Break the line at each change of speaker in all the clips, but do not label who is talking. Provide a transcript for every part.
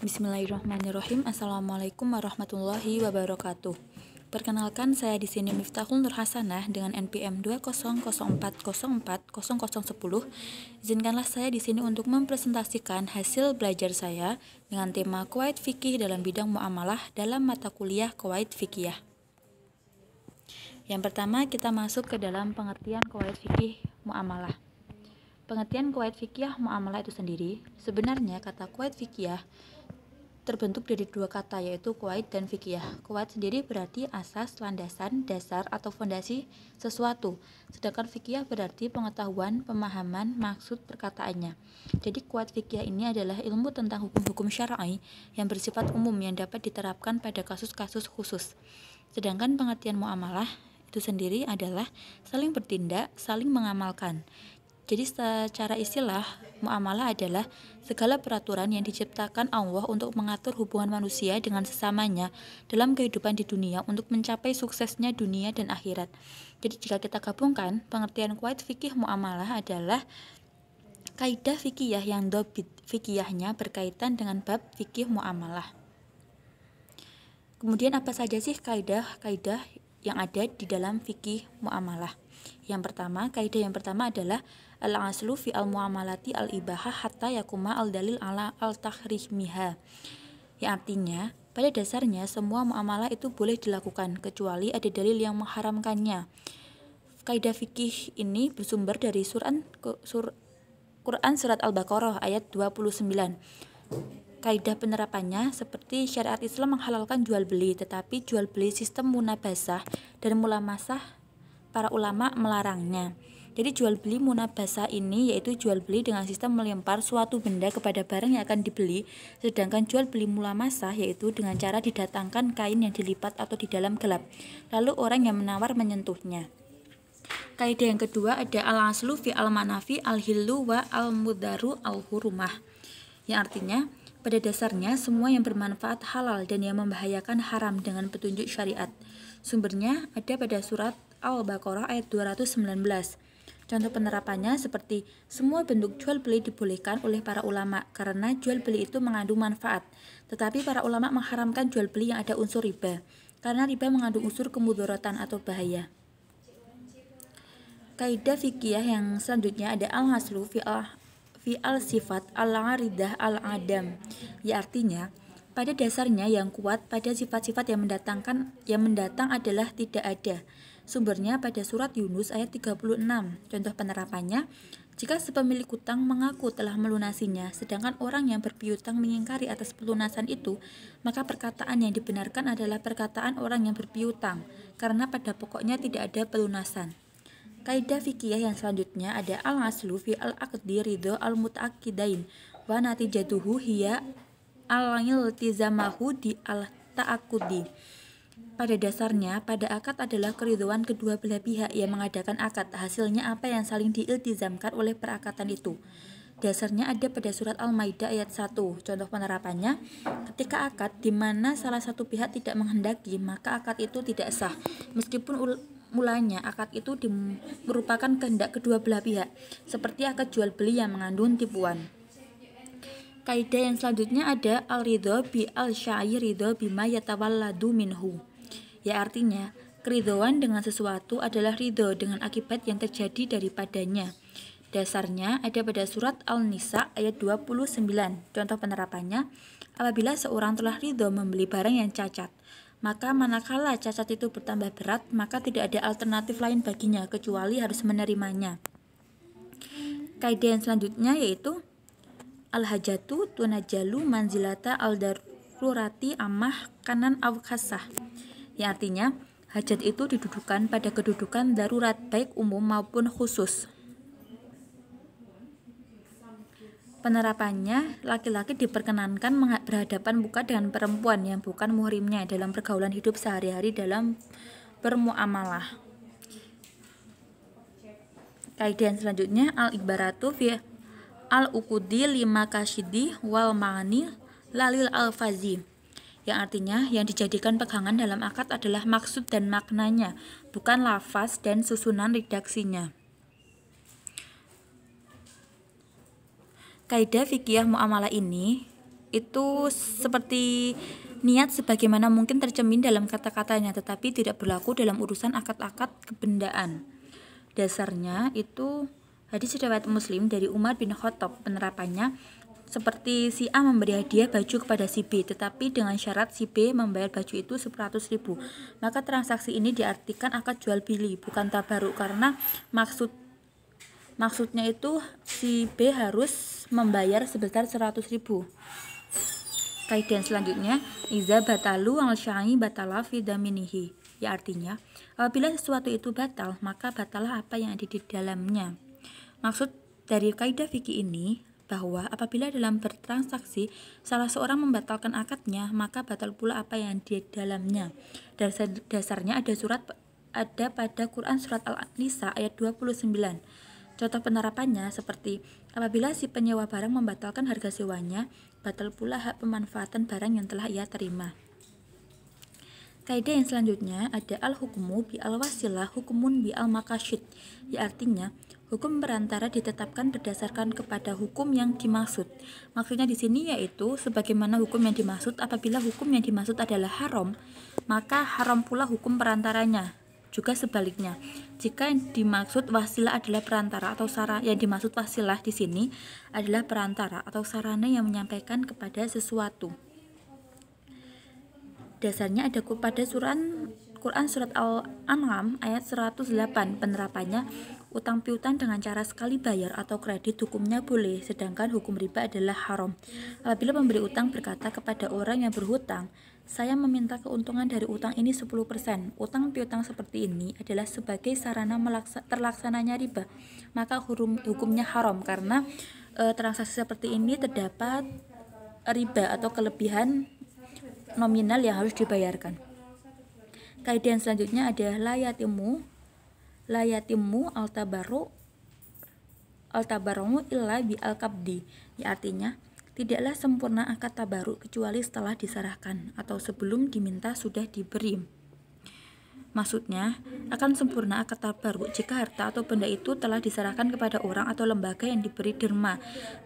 Bismillahirrahmanirrahim. Assalamualaikum warahmatullahi wabarakatuh. Perkenalkan, saya di sini Miftahul Nur Hasanah dengan NPM 20040404010. Izinkanlah saya di sini untuk mempresentasikan hasil belajar saya dengan tema Qawaid Fikih dalam bidang muamalah dalam mata kuliah Qawaid Fikih. Yang pertama, kita masuk ke dalam pengertian Qawaid Fikih muamalah. Pengertian Qawaid Fikih muamalah itu sendiri, sebenarnya kata Qawaid Fikih terbentuk dari dua kata, yaitu qawaid dan fikih. Qawaid sendiri berarti asas, landasan, dasar atau fondasi sesuatu, sedangkan fikih berarti pengetahuan, pemahaman, maksud perkataannya. Jadi qawaid fikih ini adalah ilmu tentang hukum-hukum syar'i yang bersifat umum yang dapat diterapkan pada kasus-kasus khusus. Sedangkan pengertian muamalah itu sendiri adalah saling bertindak, saling mengamalkan. Jadi secara istilah, muamalah adalah segala peraturan yang diciptakan Allah untuk mengatur hubungan manusia dengan sesamanya dalam kehidupan di dunia untuk mencapai suksesnya dunia dan akhirat. Jadi jika kita gabungkan, pengertian qawaid fikih muamalah adalah kaidah fikih yang dhabit fikihnya berkaitan dengan bab fikih muamalah. Kemudian apa saja sih kaidah-kaidah yang ada di dalam fikih muamalah? Kaidah yang pertama adalah al-aslu fi al-muamalati al-ibahah hatta yakuma al-dalil ala al-tahrimiha. Yang artinya, pada dasarnya semua muamalah itu boleh dilakukan kecuali ada dalil yang mengharamkannya. Kaidah fikih ini bersumber dari Quran surat Al-Baqarah ayat 29. Kaidah penerapannya seperti syariat Islam menghalalkan jual beli, tetapi jual beli sistem munabasah dan mulamasah para ulama melarangnya. Jadi jual beli munabasah ini yaitu jual beli dengan sistem melempar suatu benda kepada barang yang akan dibeli, sedangkan jual beli mulamasah yaitu dengan cara didatangkan kain yang dilipat atau di dalam gelap, lalu orang yang menawar menyentuhnya. Kaidah yang kedua ada al-aslu fi al-manafi al-hillu wa al-mudaru al-hurumah, yang artinya pada dasarnya semua yang bermanfaat halal dan yang membahayakan haram dengan petunjuk syariat. Sumbernya ada pada surat Al-Baqarah ayat 219. Contoh penerapannya seperti semua bentuk jual beli dibolehkan oleh para ulama karena jual beli itu mengandung manfaat. Tetapi para ulama mengharamkan jual beli yang ada unsur riba karena riba mengandung unsur kemudaratan atau bahaya. Kaidah fikih yang selanjutnya ada al-haslu fi al-sifat al-aridah al-adam. Ya artinya pada dasarnya yang kuat pada sifat-sifat yang mendatang adalah tidak ada. Sumbernya pada surat Yunus ayat 36. Contoh penerapannya, jika sepemilik hutang mengaku telah melunasinya, sedangkan orang yang berpiutang mengingkari atas pelunasan itu, maka perkataan yang dibenarkan adalah perkataan orang yang berpiutang, karena pada pokoknya tidak ada pelunasan. Kaidah fikih yang selanjutnya ada al-aslu fi al-aqdi ridho al-muta'akidain wa natijatuhu hiya al-iltizamahu di al-ta'akudi. Pada dasarnya, pada akad adalah keridhoan kedua belah pihak yang mengadakan akad. Hasilnya apa yang saling diiltizamkan oleh perakatan itu. Dasarnya ada pada surat Al-Maidah ayat 1. Contoh penerapannya, ketika akad di mana salah satu pihak tidak menghendaki, maka akad itu tidak sah. Meskipun mulanya akad itu merupakan kehendak kedua belah pihak, seperti akad jual beli yang mengandung tipuan. Kaidah yang selanjutnya ada al-ridho bi al-syai ridho bima yatawalladu minhu. Ya artinya, keridhoan dengan sesuatu adalah ridho dengan akibat yang terjadi daripadanya. Dasarnya ada pada surat Al-Nisa ayat 29. Contoh penerapannya, apabila seorang telah ridho membeli barang yang cacat, maka manakala cacat itu bertambah berat, maka tidak ada alternatif lain baginya kecuali harus menerimanya. Kaidah yang selanjutnya yaitu al-hajatu tunajalu manzilata al-darurati amah kanan awkhasah. Yang artinya, hajat itu didudukan pada kedudukan darurat baik umum maupun khusus. Penerapannya, laki-laki diperkenankan berhadapan muka dengan perempuan yang bukan muhrimnya dalam pergaulan hidup sehari-hari dalam bermuamalah. Kaidah yang selanjutnya al-ibaratu fi al-uqudi lima kasyidi wal ma'ani lalil al-fazi. Yang artinya yang dijadikan pegangan dalam akad adalah maksud dan maknanya, bukan lafaz dan susunan redaksinya. Kaidah fikih muamalah ini itu seperti niat sebagaimana mungkin tercermin dalam kata-katanya, tetapi tidak berlaku dalam urusan akad-akad kebendaan. Dasarnya itu hadis riwayat Muslim dari Umar bin Khattab. Penerapannya seperti si A memberi hadiah baju kepada si B, tetapi dengan syarat si B membayar baju itu 100.000. Maka transaksi ini diartikan akad jual beli, bukan tabaruk, karena maksudnya itu si B harus membayar sebesar 100.000. Kaidah selanjutnya, iza batalu al syai batala fi daminihi. Ya artinya, apabila sesuatu itu batal, maka batalah apa yang ada di dalamnya. Maksud dari kaidah fikih ini bahwa apabila dalam bertransaksi salah seorang membatalkan akadnya, maka batal pula apa yang di dalamnya. Dasarnya ada pada Quran surat Al-Nisa ayat 29. Contoh penerapannya seperti apabila si penyewa barang membatalkan harga sewanya, batal pula hak pemanfaatan barang yang telah ia terima. Kaidah yang selanjutnya ada al-hukmu bi al-wasilah hukumun bi al-maqasyid. Ya artinya, hukum perantara ditetapkan berdasarkan kepada hukum yang dimaksud. Maksudnya di sini yaitu sebagaimana hukum yang dimaksud, apabila hukum yang dimaksud adalah haram, maka haram pula hukum perantaranya. Juga sebaliknya, jika yang dimaksud wasilah adalah perantara atau yang dimaksud wasilah di sini adalah perantara atau sarana yang menyampaikan kepada sesuatu. Dasarnya ada pada Quran surat Al-An'am ayat 108. Penerapannya, utang piutang dengan cara sekali bayar atau kredit hukumnya boleh, sedangkan hukum riba adalah haram. Apabila pemberi utang berkata kepada orang yang berhutang, saya meminta keuntungan dari utang ini 10%. Utang piutang seperti ini adalah sebagai sarana terlaksananya riba, maka hukumnya haram karena transaksi seperti ini terdapat riba atau kelebihan nominal yang harus dibayarkan. Kaidah yang selanjutnya adalah la yatimu al-tabarru illa bi al-qabdi. Ya artinya, tidaklah sempurna akad tabaruk kecuali setelah diserahkan atau sebelum diminta sudah diberi. Maksudnya, akan sempurna akad tabaruk jika harta atau benda itu telah diserahkan kepada orang atau lembaga yang diberi derma.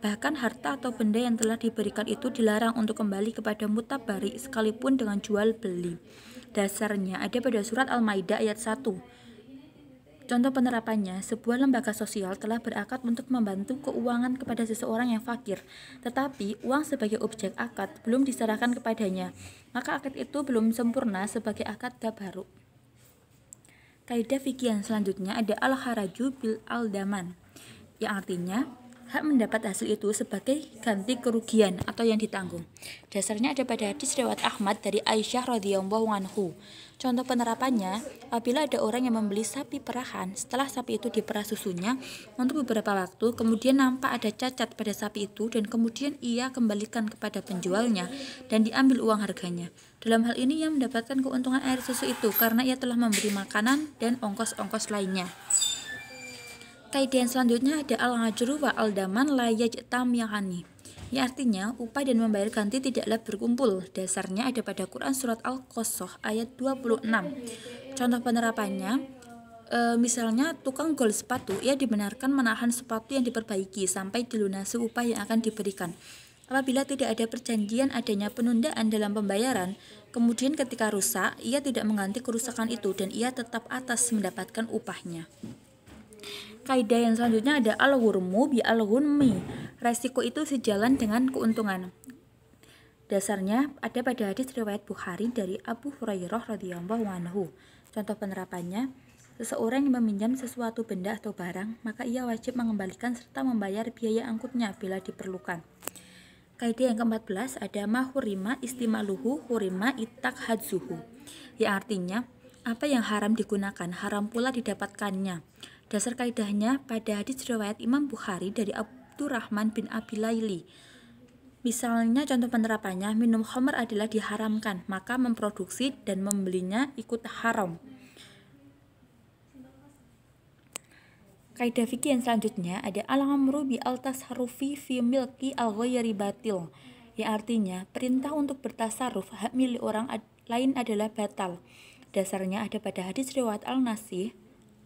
Bahkan harta atau benda yang telah diberikan itu dilarang untuk kembali kepada mutabari sekalipun dengan jual beli. Dasarnya ada pada surat Al-Maidah ayat 1. Contoh penerapannya, sebuah lembaga sosial telah berakad untuk membantu keuangan kepada seseorang yang fakir, tetapi uang sebagai objek akad belum diserahkan kepadanya, maka akad itu belum sempurna sebagai akad tabaruk. Kaidah fikih yang selanjutnya ada al-haraju bil al-daman, yang artinya hak mendapat hasil itu sebagai ganti kerugian atau yang ditanggung. Dasarnya ada pada hadis riwayat Ahmad dari Aisyah radhiyallahu anhu. Contoh penerapannya, apabila ada orang yang membeli sapi perahan, setelah sapi itu diperah susunya untuk beberapa waktu, kemudian nampak ada cacat pada sapi itu dan kemudian ia kembalikan kepada penjualnya dan diambil uang harganya. Dalam hal ini ia mendapatkan keuntungan air susu itu karena ia telah memberi makanan dan ongkos-ongkos lainnya. Kaidah yang selanjutnya ada al-ajru wa al-daman la yajtamiyani. Ya artinya, upah dan membayar ganti tidaklah berkumpul. Dasarnya ada pada Quran surat Al-Qasas ayat 26. Contoh penerapannya, misalnya tukang gol sepatu, ia dibenarkan menahan sepatu yang diperbaiki sampai dilunasi upah yang akan diberikan. Apabila tidak ada perjanjian adanya penundaan dalam pembayaran, kemudian ketika rusak, ia tidak mengganti kerusakan itu dan ia tetap atas mendapatkan upahnya. Kaidah yang selanjutnya ada al-ghurmu bi al-ghunmi. Resiko itu sejalan dengan keuntungan. Dasarnya ada pada hadis riwayat Bukhari dari Abu Hurairah radhiyallahu anhu. Contoh penerapannya, seseorang yang meminjam sesuatu benda atau barang, maka ia wajib mengembalikan serta membayar biaya angkutnya bila diperlukan. Kaidah yang ke-14 ada mahurima istimaluhu hurima ittakhadzuhu. Ya artinya, apa yang haram digunakan, haram pula didapatkannya. Dasar kaidahnya pada hadis riwayat Imam Bukhari dari Abdurrahman bin Abi Laili. Misalnya contoh penerapannya, minum khamr adalah diharamkan, maka memproduksi dan membelinya ikut haram. Kaidah fikih yang selanjutnya ada al-amru bi al-tasarrufi fi milki al-ghayri batil. Ya artinya, perintah untuk bertasarruf hak milik orang lain adalah batal. Dasarnya ada pada hadis riwayat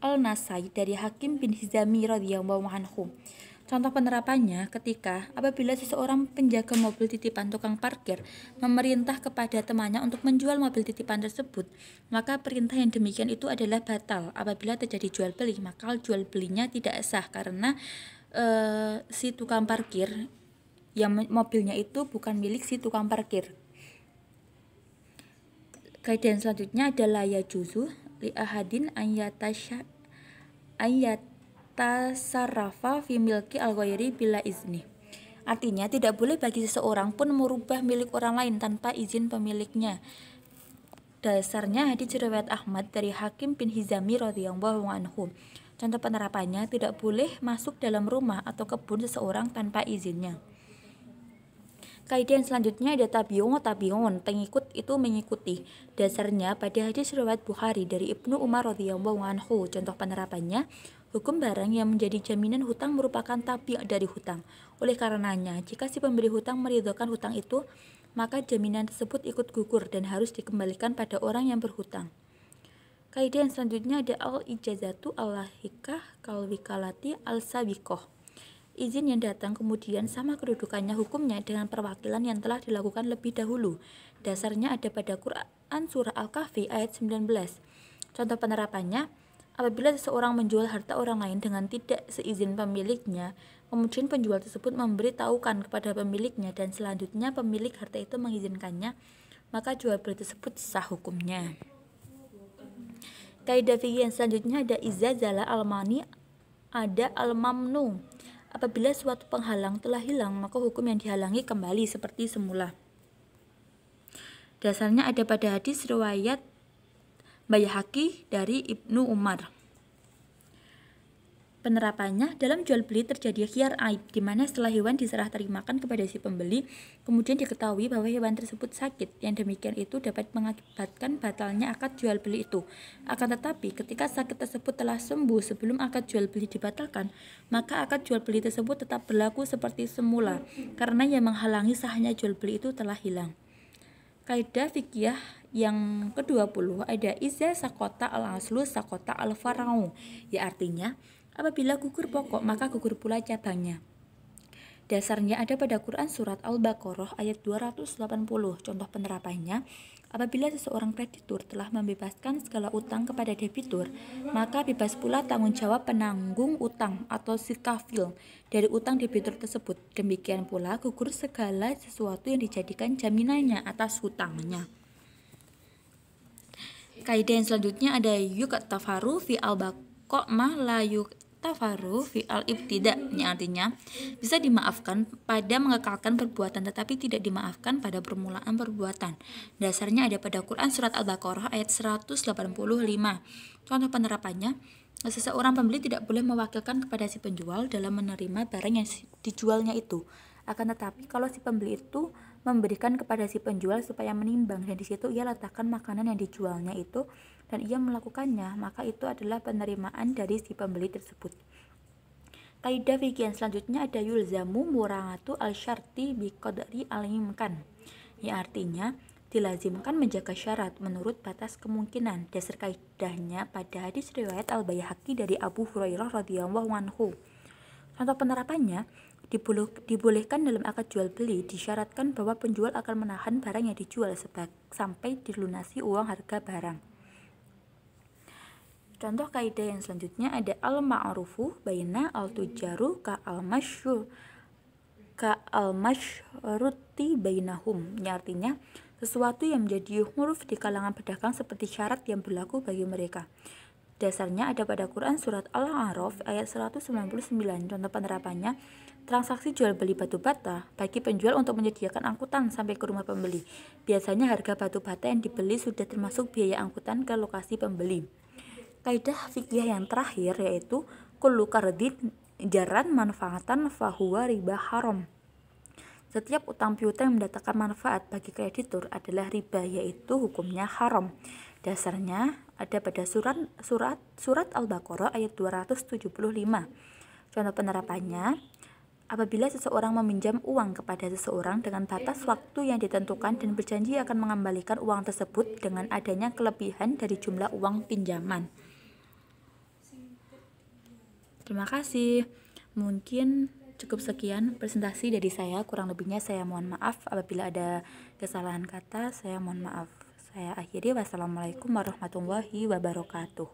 Al-Nasai dari Hakim bin Hizami radhiyallahu anhu. Contoh penerapannya ketika apabila seseorang penjaga mobil titipan tukang parkir memerintah kepada temannya untuk menjual mobil titipan tersebut, maka perintah yang demikian itu adalah batal. Apabila terjadi jual beli, maka jual belinya tidak sah karena si tukang parkir yang mobilnya itu bukan milik si tukang parkir. Kaidah selanjutnya adalah ya juzu li ahadin tasarrafa fi milki al-ghairi bila izni. Artinya tidak boleh bagi seseorang pun merubah milik orang lain tanpa izin pemiliknya. Dasarnya hadits riwayat Ahmad dari Hakim bin Hizami radhiyallahu anhu. Contoh penerapannya tidak boleh masuk dalam rumah atau kebun seseorang tanpa izinnya. Kaidah yang selanjutnya ada tabi'un, pengikut itu mengikuti. Dasarnya pada hadis riwayat Bukhari dari Ibnu Umar radhiyallahu anhu. Contoh penerapannya, hukum barang yang menjadi jaminan hutang merupakan tabi' dari hutang. Oleh karenanya, jika si pemberi hutang meridhokan hutang itu, maka jaminan tersebut ikut gugur dan harus dikembalikan pada orang yang berhutang. Kaidah yang selanjutnya ada al-ijazatu al-lahikah kal-wikalati al-sabiqah. Izin yang datang kemudian sama kedudukannya hukumnya dengan perwakilan yang telah dilakukan lebih dahulu. Dasarnya ada pada Quran Surah Al-Kahfi ayat 19. Contoh penerapannya, apabila seseorang menjual harta orang lain dengan tidak seizin pemiliknya, kemudian penjual tersebut memberitahukan kepada pemiliknya dan selanjutnya pemilik harta itu mengizinkannya, maka jual beli tersebut sah hukumnya. Kaidah fikih yang selanjutnya ada izazala al-mani, ada al-mamnu. Apabila suatu penghalang telah hilang, maka hukum yang dihalangi kembali seperti semula. Dasarnya ada pada hadis riwayat Baihaqi dari Ibnu Umar. Penerapannya, dalam jual beli terjadi khiyar aib, di mana setelah hewan diserah terimakan kepada si pembeli, kemudian diketahui bahwa hewan tersebut sakit. Yang demikian itu dapat mengakibatkan batalnya akad jual beli itu. Akan tetapi, ketika sakit tersebut telah sembuh sebelum akad jual beli dibatalkan, maka akad jual beli tersebut tetap berlaku seperti semula, karena yang menghalangi sahnya jual beli itu telah hilang. Kaidah fikih yang ke-20 ada iza sakota al-aslu sakota al-farau, ya artinya apabila gugur pokok maka gugur pula cabangnya. Dasarnya ada pada Quran Surat Al-Baqarah ayat 280. Contoh penerapannya, apabila seseorang kreditur telah membebaskan segala utang kepada debitur, maka bebas pula tanggung jawab penanggung utang atau si kafil dari utang debitur tersebut. Demikian pula gugur segala sesuatu yang dijadikan jaminannya atas hutangnya. Kaidah yang selanjutnya ada yuktafaru fi al-baqamah la tafaru fi al-ibtida, yang artinya bisa dimaafkan pada mengekalkan perbuatan tetapi tidak dimaafkan pada permulaan perbuatan. Dasarnya ada pada Quran Surat Al-Baqarah ayat 185. Contoh penerapannya, seseorang pembeli tidak boleh mewakilkan kepada si penjual dalam menerima barang yang dijualnya itu. Akan tetapi kalau si pembeli itu memberikan kepada si penjual supaya menimbang dan di situ ia letakkan makanan yang dijualnya itu dan ia melakukannya, maka itu adalah penerimaan dari si pembeli tersebut. Kaidah fikih yang selanjutnya ada yulzamu murangatu al-syarti biqadri al-imkan, yang artinya dilazimkan menjaga syarat menurut batas kemungkinan. Dasar kaidahnya pada hadis riwayat Al-Baihaqi dari Abu Hurairah radhiyallahu anhu. Contoh penerapannya, dibolehkan dalam akad jual beli disyaratkan bahwa penjual akan menahan barang yang dijual sampai dilunasi uang harga barang. Contoh kaidah yang selanjutnya ada al-ma'rufu baina al-tujaru ka al-masyruti bainahum, yang artinya sesuatu yang menjadi huruf di kalangan pedagang seperti syarat yang berlaku bagi mereka. Dasarnya ada pada Quran Surat Al-A'raf ayat 199. Contoh penerapannya, transaksi jual beli batu bata bagi penjual untuk menyediakan angkutan sampai ke rumah pembeli. Biasanya harga batu bata yang dibeli sudah termasuk biaya angkutan ke lokasi pembeli. Kaidah fikih yang terakhir yaitu kullu qardin jaran manfaatan fahuwa riba haram. Setiap utang piutang yang mendatangkan manfaat bagi kreditur adalah riba, yaitu hukumnya haram. Dasarnya ada pada surat Al-Baqarah ayat 275. Contoh penerapannya, apabila seseorang meminjam uang kepada seseorang dengan batas waktu yang ditentukan dan berjanji akan mengembalikan uang tersebut dengan adanya kelebihan dari jumlah uang pinjaman. Terima kasih. Mungkin Cukup sekian presentasi dari saya, kurang lebihnya saya mohon maaf apabila ada kesalahan kata, saya mohon maaf. Saya akhiri, wassalamualaikum warahmatullahi wabarakatuh.